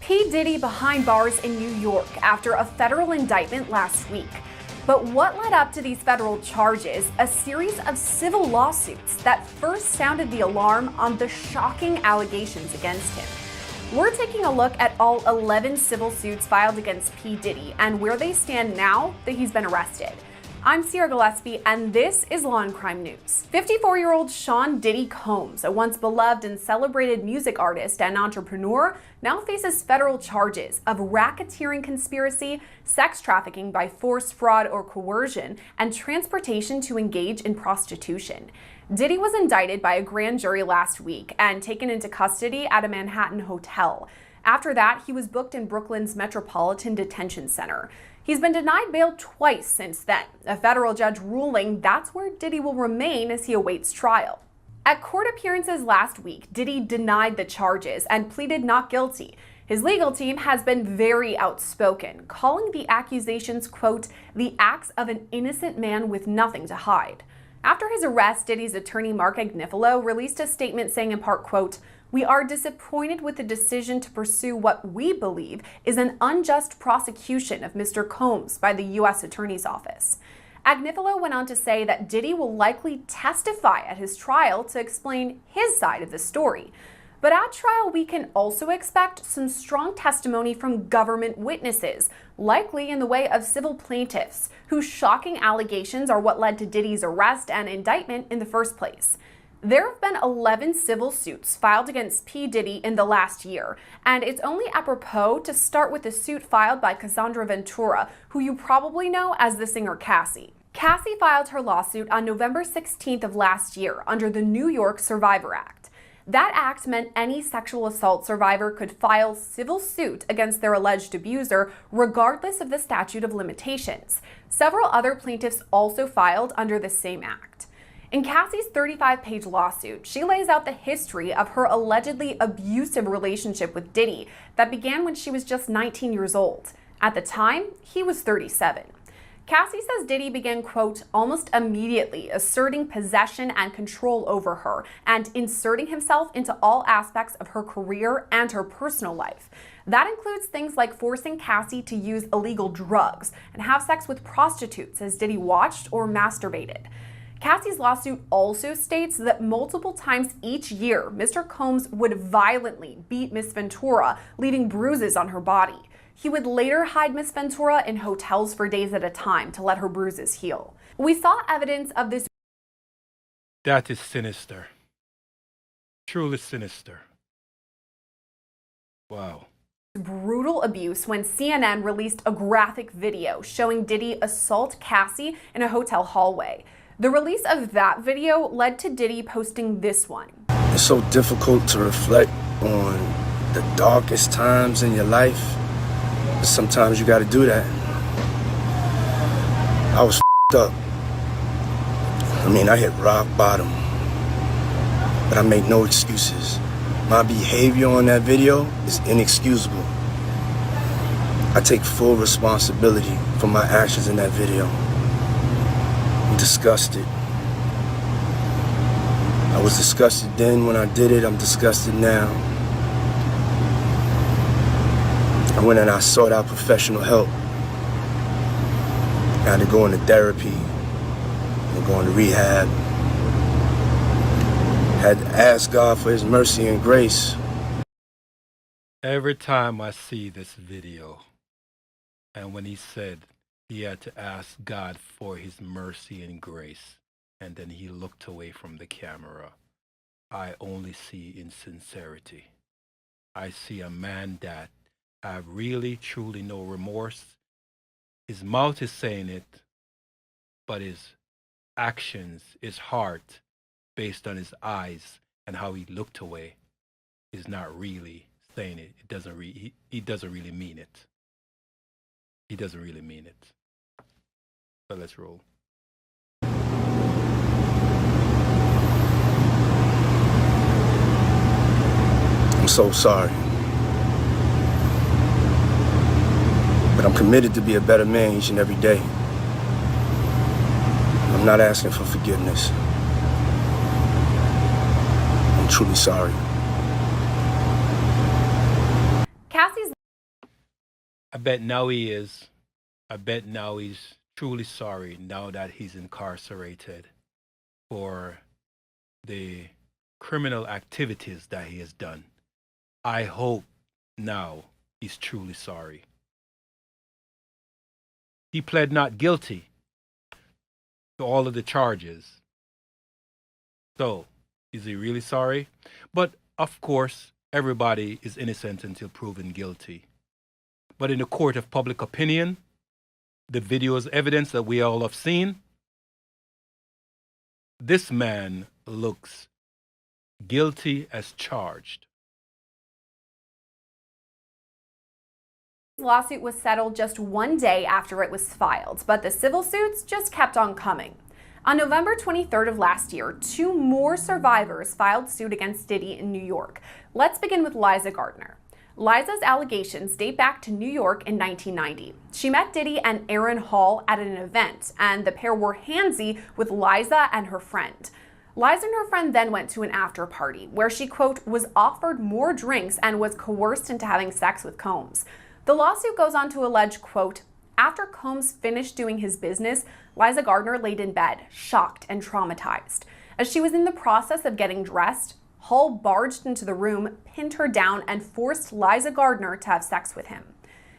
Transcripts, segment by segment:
P. Diddy behind bars in New York after a federal indictment last week. But what led up to these federal charges? A series of civil lawsuits that first sounded the alarm on the shocking allegations against him. We're taking a look at all 11 civil suits filed against P. Diddy and where they stand now that he's been arrested. I'm Sierra Gillespie, and this is Law and Crime News. 54-year-old Sean Diddy Combs, a once beloved and celebrated music artist and entrepreneur, now faces federal charges of racketeering conspiracy, sex trafficking by force, fraud, or coercion, and transportation to engage in prostitution. Diddy was indicted by a grand jury last week and taken into custody at a Manhattan hotel. After that, he was booked in Brooklyn's Metropolitan Detention Center. He's been denied bail twice since then, a federal judge ruling that's where Diddy will remain as he awaits trial. At court appearances last week, Diddy denied the charges and pleaded not guilty. His legal team has been very outspoken, calling the accusations, quote, the acts of an innocent man with nothing to hide. After his arrest, Diddy's attorney Mark Agnifilo released a statement saying in part, quote, we are disappointed with the decision to pursue what we believe is an unjust prosecution of Mr. Combs by the U.S. Attorney's Office. Agnifilo went on to say that Diddy will likely testify at his trial to explain his side of the story. But at trial, we can also expect some strong testimony from government witnesses, likely in the way of civil plaintiffs, whose shocking allegations are what led to Diddy's arrest and indictment in the first place. There have been 11 civil suits filed against P. Diddy in the last year, and it's only apropos to start with the suit filed by Cassandra Ventura, who you probably know as the singer Cassie. Cassie filed her lawsuit on November 16th of last year under the New York Survivor Act. That act meant any sexual assault survivor could file civil suit against their alleged abuser, regardless of the statute of limitations. Several other plaintiffs also filed under the same act. In Cassie's 35-page lawsuit, she lays out the history of her allegedly abusive relationship with Diddy that began when she was just 19 years old. At the time, he was 37. Cassie says Diddy began, quote, almost immediately asserting possession and control over her and inserting himself into all aspects of her career and her personal life. That includes things like forcing Cassie to use illegal drugs and have sex with prostitutes as Diddy watched or masturbated. Cassie's lawsuit also states that multiple times each year, Mr. Combs would violently beat Miss Ventura, leaving bruises on her body. He would later hide Miss Ventura in hotels for days at a time to let her bruises heal. We saw evidence of this. That is sinister. Truly sinister. Wow. Brutal abuse when CNN released a graphic video showing Diddy assault Cassie in a hotel hallway. The release of that video led to Diddy posting this one. It's so difficult to reflect on the darkest times in your life, but sometimes you gotta do that. I was up. I hit rock bottom, but I made no excuses. My behavior on that video is inexcusable. I take full responsibility for my actions in that video. I'm disgusted. I was disgusted then when I did it. I'm disgusted now. I went and I sought out professional help. I had to go into therapy, and go into rehab. Had to ask God for His mercy and grace. Every time I see this video, and when he said he had to ask God for His mercy and grace, and then he looked away from the camera, I only see insincerity. I see a man that have really, truly no remorse. His mouth is saying it, but his actions, his heart, based on his eyes and how he looked away, is not really saying it. He doesn't really mean it. He doesn't really mean it. So let's roll. I'm so sorry. But I'm committed to be a better man each and every day. I'm not asking for forgiveness. I'm truly sorry. Cassie's I bet now he is. I bet now he's truly sorry now that he's incarcerated for the criminal activities that he has done. I hope now he's truly sorry. He pled not guilty to all of the charges. So, is he really sorry? But of course, everybody is innocent until proven guilty. But in the court of public opinion, the video's evidence that we all have seen, this man looks guilty as charged. The lawsuit was settled just one day after it was filed, but the civil suits just kept on coming. On November 23rd of last year, 2 more survivors filed suit against Diddy in New York. Let's begin with Liza Gardner. Liza's allegations date back to New York in 1990. She met Diddy and Aaron Hall at an event, and the pair were handsy with Liza and her friend. Liza and her friend then went to an after party where she, quote, was offered more drinks and was coerced into having sex with Combs. The lawsuit goes on to allege, quote, after Combs finished doing his business, Liza Gardner laid in bed, shocked and traumatized. As she was in the process of getting dressed, Hall barged into the room, pinned her down, and forced Liza Gardner to have sex with him.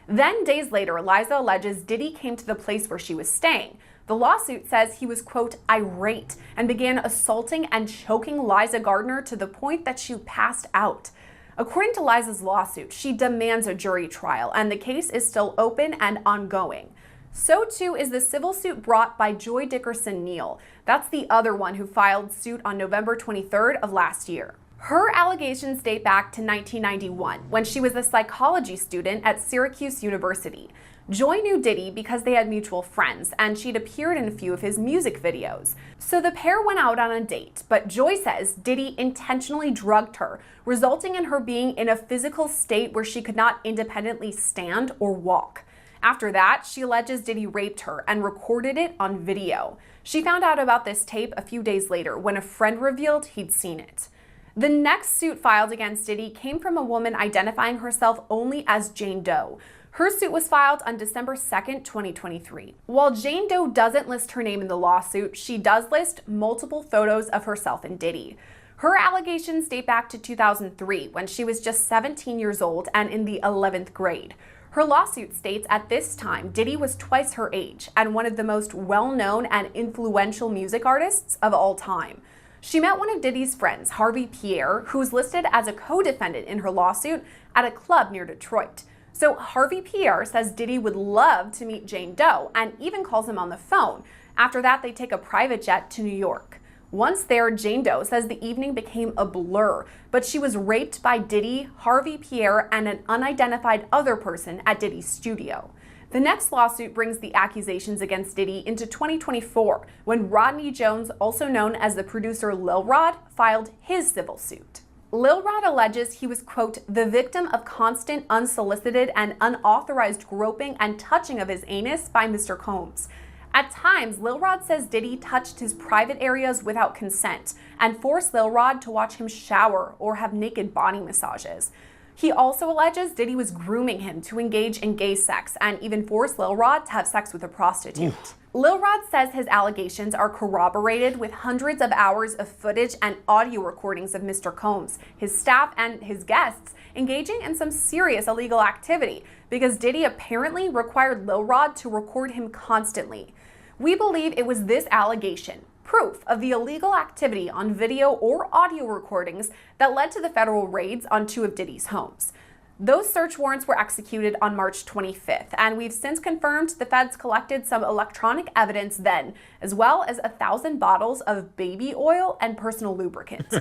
Then, days later, Liza alleges Diddy came to the place where she was staying. The lawsuit says he was, quote, irate and began assaulting and choking Liza Gardner to the point that she passed out. According to Liza's lawsuit, she demands a jury trial, and the case is still open and ongoing. So too is the civil suit brought by Joy Dickerson Neal. That's the other one who filed suit on November 23rd of last year. Her allegations date back to 1991, when she was a psychology student at Syracuse University. Joy knew Diddy because they had mutual friends, and she'd appeared in a few of his music videos. So the pair went out on a date, but Joy says Diddy intentionally drugged her, resulting in her being in a physical state where she could not independently stand or walk. After that, she alleges Diddy raped her and recorded it on video. She found out about this tape a few days later when a friend revealed he'd seen it. The next suit filed against Diddy came from a woman identifying herself only as Jane Doe. Her suit was filed on December 2nd, 2023. While Jane Doe doesn't list her name in the lawsuit, she does list multiple photos of herself and Diddy. Her allegations date back to 2003, when she was just 17 years old and in the 11th grade. Her lawsuit states at this time, Diddy was twice her age and one of the most well-known and influential music artists of all time. She met one of Diddy's friends, Harvey Pierre, who's listed as a co-defendant in her lawsuit, at a club near Detroit. So Harvey Pierre says Diddy would love to meet Jane Doe and even calls him on the phone. After that, they take a private jet to New York. Once there, Jane Doe says the evening became a blur, but she was raped by Diddy, Harvey Pierre, and an unidentified other person at Diddy's studio. The next lawsuit brings the accusations against Diddy into 2024, when Rodney Jones, also known as the producer Lil Rod, filed his civil suit. Lil Rod alleges he was, quote, the victim of constant, unsolicited, and unauthorized groping and touching of his anus by Mr. Combs. At times, Lil Rod says Diddy touched his private areas without consent and forced Lil Rod to watch him shower or have naked body massages. He also alleges Diddy was grooming him to engage in gay sex and even forced Lil Rod to have sex with a prostitute. Oof. Lil Rod says his allegations are corroborated with hundreds of hours of footage and audio recordings of Mr. Combs, his staff, and his guests engaging in some serious illegal activity because Diddy apparently required Lil Rod to record him constantly. We believe it was this allegation, proof of the illegal activity on video or audio recordings, that led to the federal raids on 2 of Diddy's homes. Those search warrants were executed on March 25th, and we've since confirmed the feds collected some electronic evidence then, as well as 1,000 bottles of baby oil and personal lubricant.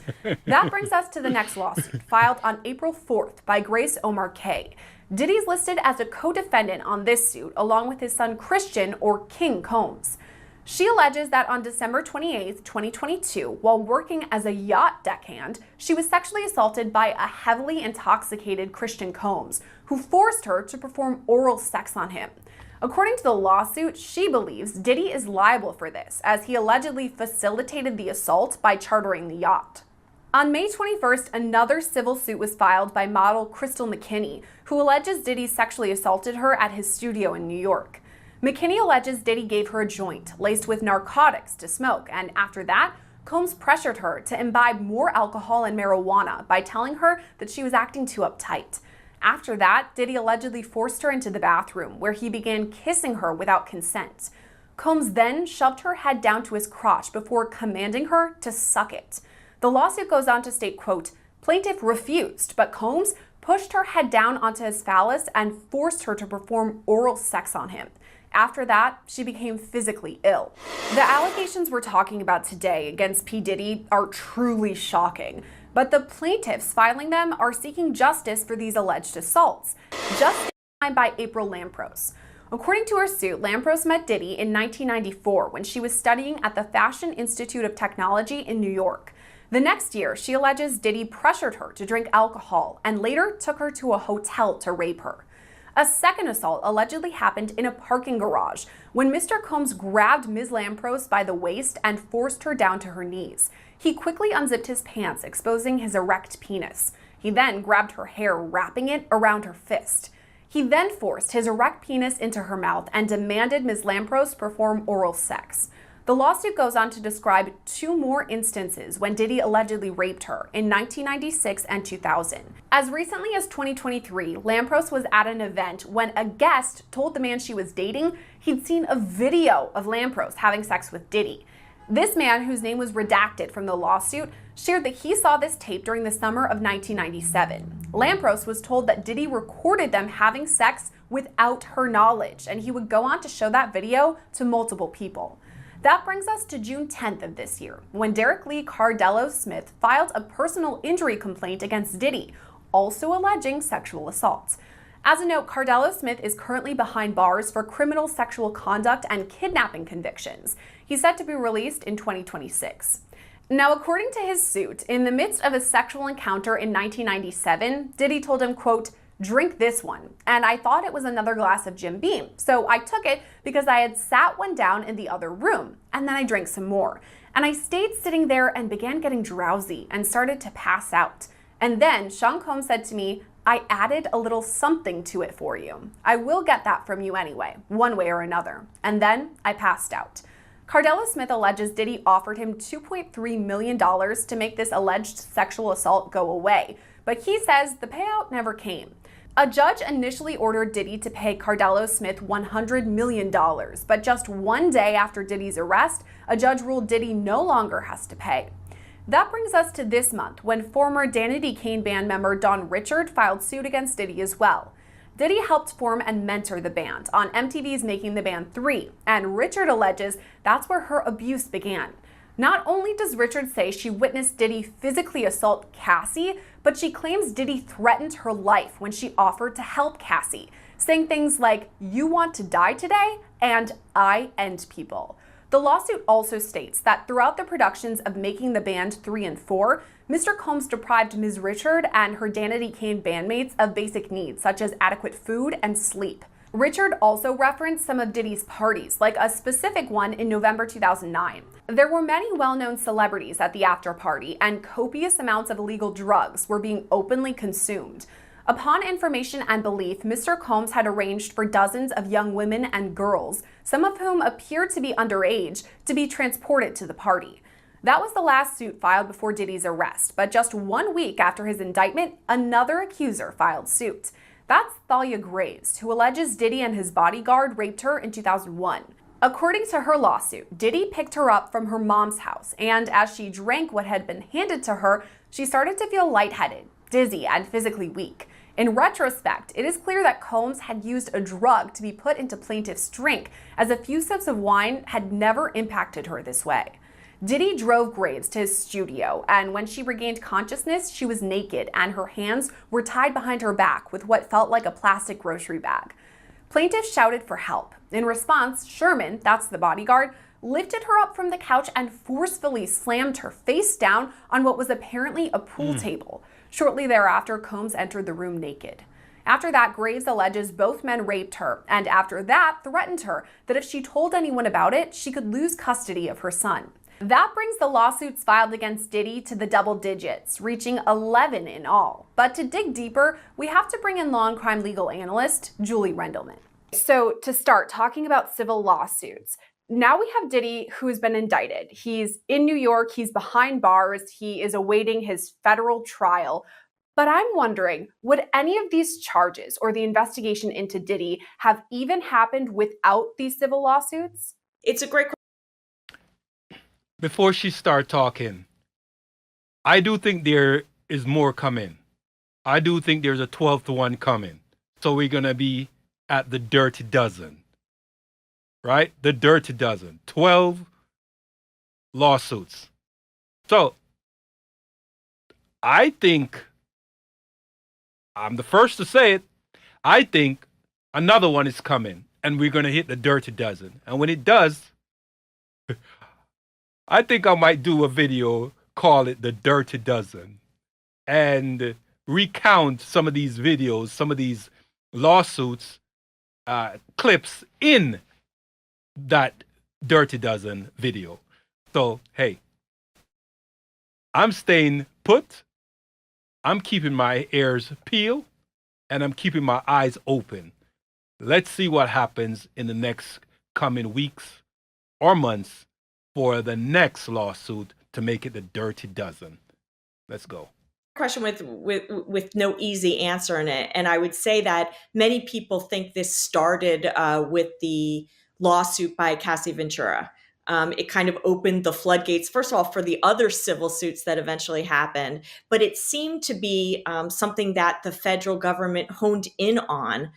That brings us to the next lawsuit, filed on April 4th by Grace Omar K. Diddy's listed as a co-defendant on this suit, along with his son Christian, or King Combs. She alleges that on December 28, 2022, while working as a yacht deckhand, she was sexually assaulted by a heavily intoxicated Christian Combs, who forced her to perform oral sex on him. According to the lawsuit, she believes Diddy is liable for this, as he allegedly facilitated the assault by chartering the yacht. On May 21st, another civil suit was filed by model Crystal McKinney, who alleges Diddy sexually assaulted her at his studio in New York. McKinney alleges Diddy gave her a joint laced with narcotics to smoke, and after that, Combs pressured her to imbibe more alcohol and marijuana by telling her that she was acting too uptight. After that, Diddy allegedly forced her into the bathroom, where he began kissing her without consent. Combs then shoved her head down to his crotch before commanding her to suck it. The lawsuit goes on to state, quote, "Plaintiff refused, but Combs pushed her head down onto his phallus and forced her to perform oral sex on him. After that, she became physically ill." The allegations we're talking about today against P. Diddy are truly shocking, but the plaintiffs filing them are seeking justice for these alleged assaults, just by April Lampros. According to her suit, Lampros met Diddy in 1994 when she was studying at the Fashion Institute of Technology in New York. The next year, she alleges Diddy pressured her to drink alcohol and later took her to a hotel to rape her. A second assault allegedly happened in a parking garage when Mr. Combs grabbed Ms. Lampros by the waist and forced her down to her knees. He quickly unzipped his pants, exposing his erect penis. He then grabbed her hair, wrapping it around her fist. He then forced his erect penis into her mouth and demanded Ms. Lampros perform oral sex. The lawsuit goes on to describe two more instances when Diddy allegedly raped her in 1996 and 2000. As recently as 2023, Lampros was at an event when a guest told the man she was dating he'd seen a video of Lampros having sex with Diddy. This man, whose name was redacted from the lawsuit, shared that he saw this tape during the summer of 1997. Lampros was told that Diddy recorded them having sex without her knowledge, and he would go on to show that video to multiple people. That brings us to June 10th of this year, when Derek Lee Cardello Smith filed a personal injury complaint against Diddy, also alleging sexual assault. As a note, Cardello Smith is currently behind bars for criminal sexual conduct and kidnapping convictions. He's set to be released in 2026. Now, according to his suit, in the midst of a sexual encounter in 1997, Diddy told him, quote, "Drink this one." And I thought it was another glass of Jim Beam. So I took it because I had sat one down in the other room, and then I drank some more. And I stayed sitting there and began getting drowsy and started to pass out. And then Sean Combs said to me, "I added a little something to it for you. I will get that from you anyway, one way or another." And then I passed out. Cardello Smith alleges Diddy offered him $2.3 million to make this alleged sexual assault go away, but he says the payout never came. A judge initially ordered Diddy to pay Cardello Smith $100 million, but just one day after Diddy's arrest, a judge ruled Diddy no longer has to pay. That brings us to this month, when former Danity Kane band member Don Richard filed suit against Diddy as well. Diddy helped form and mentor the band on MTV's Making the Band 3, and Richard alleges that's where her abuse began. Not only does Richard say she witnessed Diddy physically assault Cassie, but she claims Diddy threatened her life when she offered to help Cassie, saying things like, "You want to die today?" and "I end people." The lawsuit also states that throughout the productions of Making the Band 3 and 4, Mr. Combs deprived Ms. Richard and her Danity Kane bandmates of basic needs such as adequate food and sleep. Richard also referenced some of Diddy's parties, like a specific one in November 2009. There were many well-known celebrities at the after party, and copious amounts of illegal drugs were being openly consumed. Upon information and belief, Mr. Combs had arranged for dozens of young women and girls, some of whom appeared to be underage, to be transported to the party. That was the last suit filed before Diddy's arrest, but just 1 week after his indictment, another accuser filed suit. That's Thalia Graves, who alleges Diddy and his bodyguard raped her in 2001. According to her lawsuit, Diddy picked her up from her mom's house, and as she drank what had been handed to her, she started to feel lightheaded, dizzy, and physically weak. In retrospect, it is clear that Combs had used a drug to be put into plaintiff's drink, as a few sips of wine had never impacted her this way. Diddy drove Graves to his studio, and when she regained consciousness, she was naked and her hands were tied behind her back with what felt like a plastic grocery bag. Plaintiff shouted for help. In response, Sherman, that's the bodyguard, lifted her up from the couch and forcefully slammed her face down on what was apparently a pool table. Shortly thereafter, Combs entered the room naked. After that, Graves alleges both men raped her, and after that, threatened her that if she told anyone about it, she could lose custody of her son. That brings the lawsuits filed against Diddy to the double digits, reaching 11 in all. But to dig deeper, we have to bring in law and crime legal analyst Julie Rendelman. So to start talking about civil lawsuits, now we have Diddy, who's been indicted. He's in New York, he's behind bars, he is awaiting his federal trial. But I'm wondering, would any of these charges or the investigation into Diddy have even happened without these civil lawsuits? It's a great question. Before she start talking, I do think there is more coming. I do think there's a 12th one coming. So we're going to be at the dirty dozen. Right? The dirty dozen. 12 lawsuits. So I think, I'm the first to say it, I think another one is coming and we're going to hit the dirty dozen. And when it does, I think I might do a video, call it the dirty dozen, and recount some of these videos, some of these lawsuits, clips in that dirty dozen video. So, hey, I'm staying put. I'm keeping my ears peeled and I'm keeping my eyes open. Let's see what happens in the next coming weeks or months for the next lawsuit to make it the dirty dozen. Let's go. Question with no easy answer in it. And I would say that many people think this started with the lawsuit by Cassie Ventura. It kind of opened the floodgates, first of all, for the other civil suits that eventually happened. But it seemed to be something that the federal government honed in on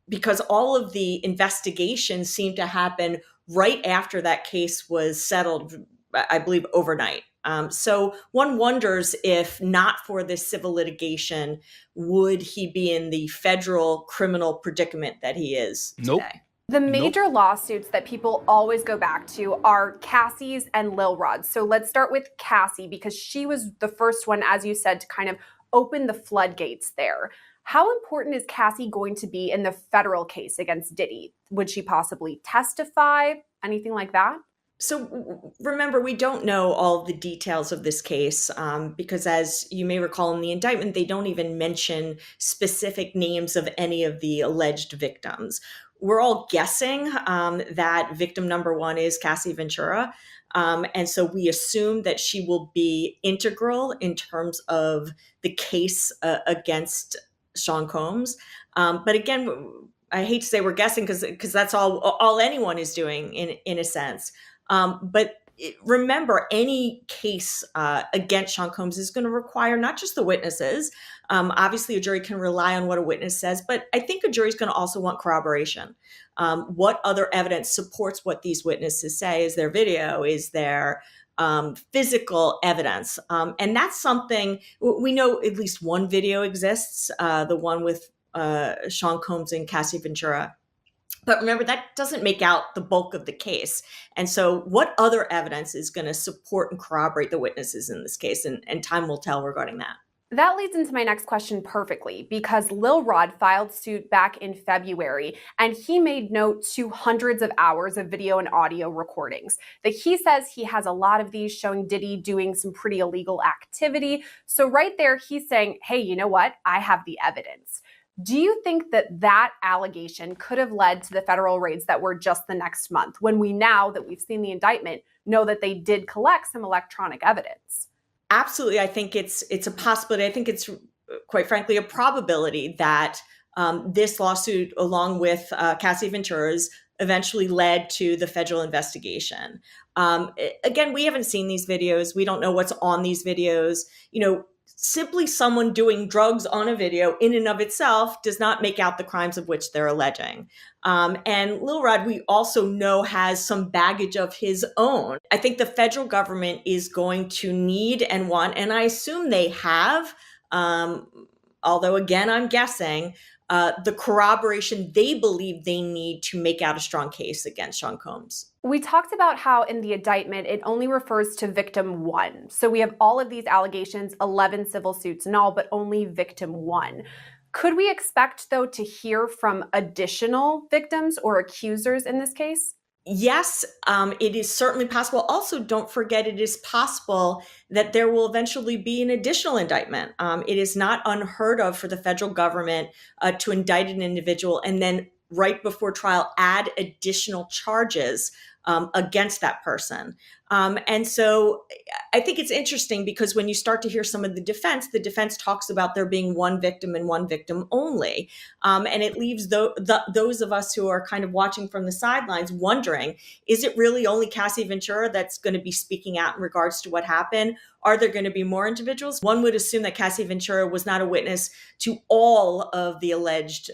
because all of the investigations seemed to happen right after that case was settled, I believe, overnight. So one wonders if not for this civil litigation, would he be in the federal criminal predicament that he is today? Nope. The major lawsuits that people always go back to are Cassie's and Lil Rod's. So let's start with Cassie because she was the first one, as you said, to kind of open the floodgates there. How important is Cassie going to be in the federal case against Diddy? Would she possibly testify? Anything like that? So remember, we don't know all the details of this case because, as you may recall in the indictment, they don't even mention specific names of any of the alleged victims. We're all guessing that victim number one is Cassie Ventura. And so we assume that she will be integral in terms of the case against Sean Combs. But again, I hate to say we're guessing because that's all anyone is doing in a sense. But remember, any case against Sean Combs is going to require not just the witnesses. Obviously, a jury can rely on what a witness says, but I think a jury is going to also want corroboration. What other evidence supports what these witnesses say? Is there video? Is there physical evidence? And that's something we know at least one video exists, the one with Sean Combs and Cassie Ventura. But remember, that doesn't make out the bulk of the case. And so what other evidence is going to support and corroborate the witnesses in this case? And time will tell regarding that. That leads into my next question perfectly, because Lil Rod filed suit back in February, and he made note to hundreds of hours of video and audio recordings that he says he has a lot of these showing Diddy doing some pretty illegal activity. So right there, he's saying, hey, you know what? I have the evidence. Do you think that that allegation could have led to the federal raids that were just the next month, when we now that we've seen the indictment know that they did collect some electronic evidence? Absolutely. I think it's a possibility. I think it's, quite frankly, a probability that this lawsuit, along with Cassie Ventura's, eventually led to the federal investigation. Again, we haven't seen these videos. We don't know what's on these videos. You know, simply someone doing drugs on a video in and of itself does not make out the crimes of which they're alleging. And Lil Rod, we also know, has some baggage of his own. I think the federal government is going to need and want, and I assume they have, although again, I'm guessing, the corroboration they believe they need to make out a strong case against Sean Combs. We talked about how in the indictment, it only refers to victim one. So we have all of these allegations, 11 civil suits in all, but only victim one. Could we expect, though, to hear from additional victims or accusers in this case? Yes, it is certainly possible. Also, don't forget it is possible that there will eventually be an additional indictment. It is not unheard of for the federal government to indict an individual and then right before trial add additional charges against that person. And so I think it's interesting because when you start to hear some of the defense talks about there being one victim and one victim only. And it leaves those of us who are kind of watching from the sidelines wondering, is it really only Cassie Ventura that's going to be speaking out in regards to what happened? Are there going to be more individuals? One would assume that Cassie Ventura was not a witness to all of the alleged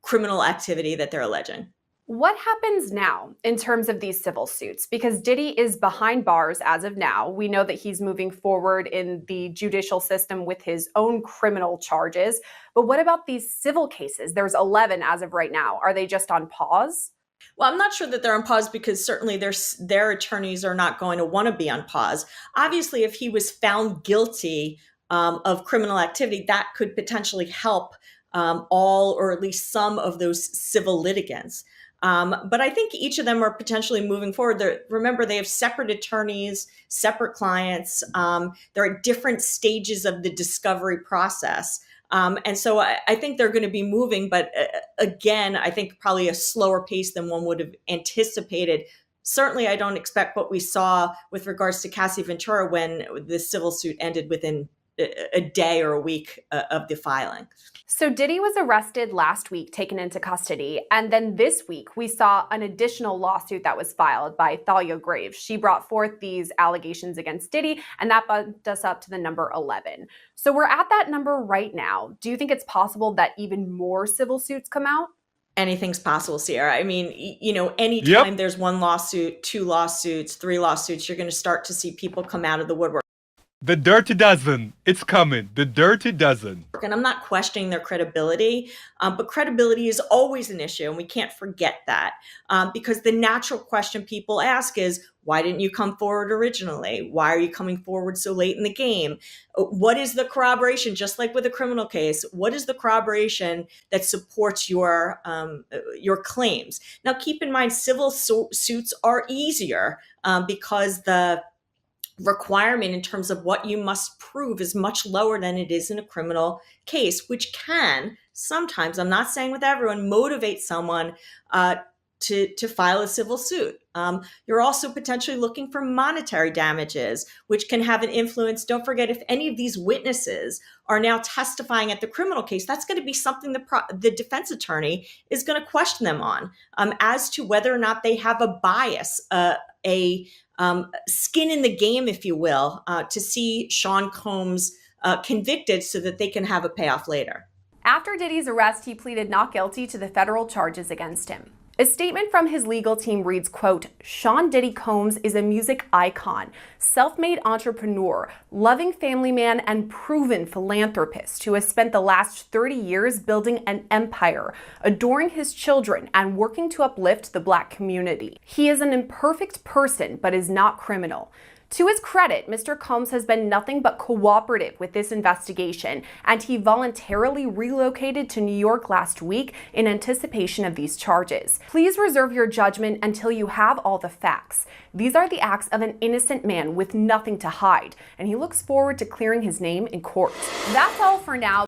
criminal activity that they're alleging. What happens now in terms of these civil suits? Because Diddy is behind bars as of now. We know that he's moving forward in the judicial system with his own criminal charges. But what about these civil cases? There's 11 as of right now. Are they just on pause? Well, I'm not sure that they're on pause because certainly their attorneys are not going to want to be on pause. Obviously, if he was found guilty of criminal activity, that could potentially help all or at least some of those civil litigants. But I think each of them are potentially moving forward. Remember, they have separate attorneys, separate clients. They're at different stages of the discovery process. And so I think they're going to be moving, but again, I think probably a slower pace than one would have anticipated. Certainly, I don't expect what we saw with regards to Cassie Ventura when the civil suit ended within a day or a week of the filing. So Diddy was arrested last week, taken into custody. And then this week, we saw an additional lawsuit that was filed by Thalia Graves. She brought forth these allegations against Diddy, and that bumped us up to the number 11. So we're at that number right now. Do you think it's possible that even more civil suits come out? Anything's possible, Sierra. I mean, anytime there's one lawsuit, two lawsuits, three lawsuits, you're going to start to see people come out of the woodwork. The dirty dozen. It's coming. The dirty dozen. And I'm not questioning their credibility, but credibility is always an issue, and we can't forget that. Because the natural question people ask is, why didn't you come forward originally? Why are you coming forward so late in the game? What is the corroboration? Just like with a criminal case, what is the corroboration that supports your claims? Now, keep in mind, civil suits are easier because the requirement in terms of what you must prove is much lower than it is in a criminal case, which can sometimes, I'm not saying with everyone, motivate someone to file a civil suit. You're also potentially looking for monetary damages, which can have an influence. Don't forget, if any of these witnesses are now testifying at the criminal case, that's going to be something the defense attorney is going to question them on as to whether or not they have a bias, skin in the game, if you will, to see Sean Combs convicted so that they can have a payoff later. After Diddy's arrest, he pleaded not guilty to the federal charges against him. A statement from his legal team reads, quote, Sean Diddy Combs is a music icon, self-made entrepreneur, loving family man, and proven philanthropist who has spent the last 30 years building an empire, adoring his children, and working to uplift the Black community. He is an imperfect person, but is not criminal. To his credit, Mr. Combs has been nothing but cooperative with this investigation, and he voluntarily relocated to New York last week in anticipation of these charges. Please reserve your judgment until you have all the facts. These are the acts of an innocent man with nothing to hide, and he looks forward to clearing his name in court. That's all for now.